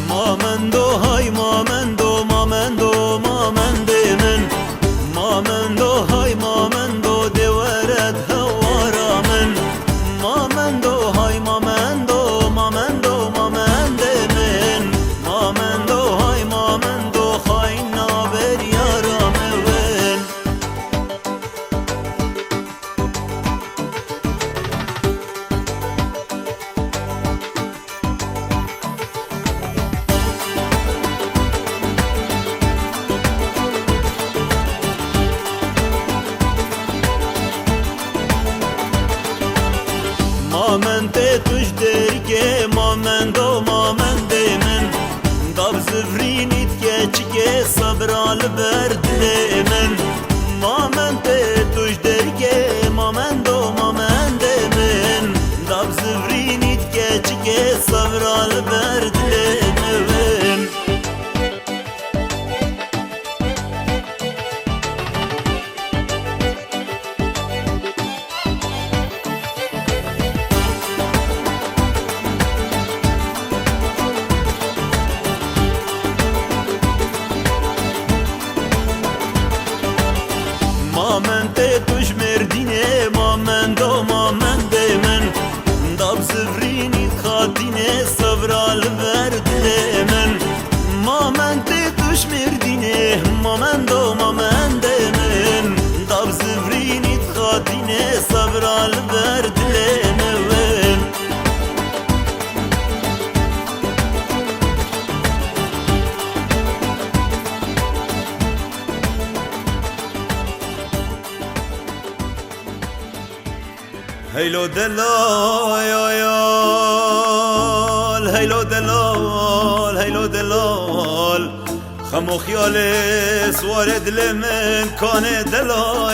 مامندو های مامندو مامندو مامنده من مامندو های مامندو دیورد هوارا من مامندو های مامندو مامندو مامنده من مامندو های مامندو خاین نابر یارا من مامنده توش درگه مامندو مامنده من داب زفرینیت که چگه صبرال بردله من مامنده توش درگه مامندو مامنده من داب زفرینیت که چگه صبرال بردله من مامنده توش مردینه مامندو مامنده من داب زفرینی خاتینه صبرال بردله من مامنده توش مردینه مامندو مامنده من داب زفرینی خاتینه صبرال بردله من هیلو دلال هیلو دلال هیلو دلال خمو خیال سوار دل من کانه دلال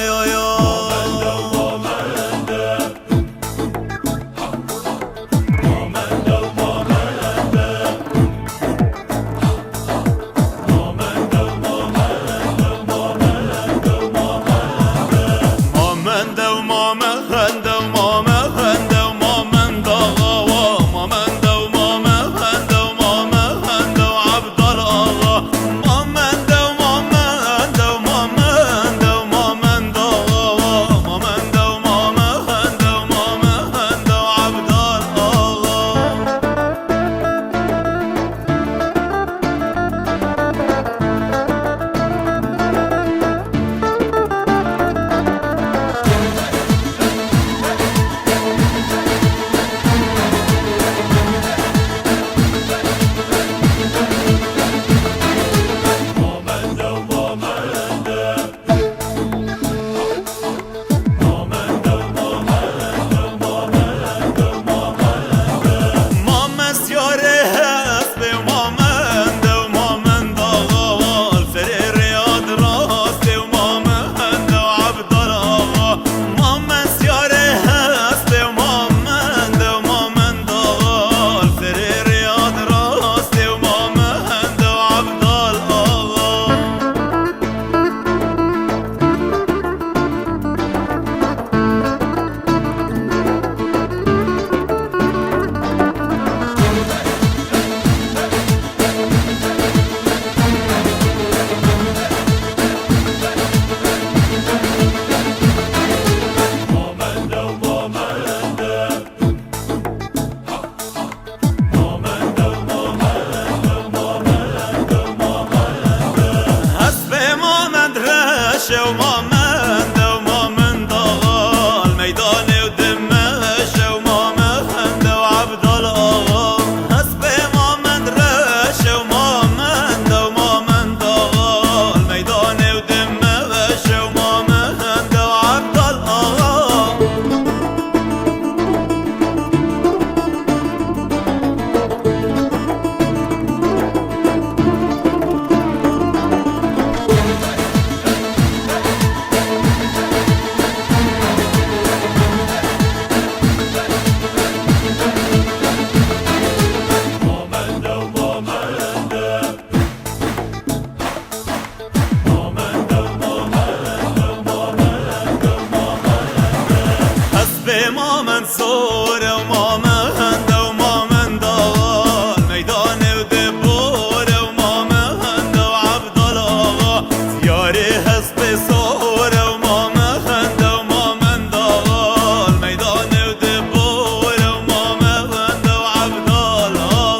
ما من صوره وما من ده وما من دال ميدان ودبوره وما من ده وعبد الله زياري حسب صوره وما من ده وما من دال ميدان ودبوره وما من ده وعبد الله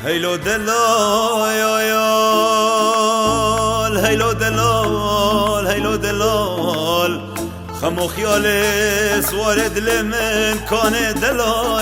هيلو دلال هيلو دلال هيلو دلال خمو خيالي سوارد لمن كان دلال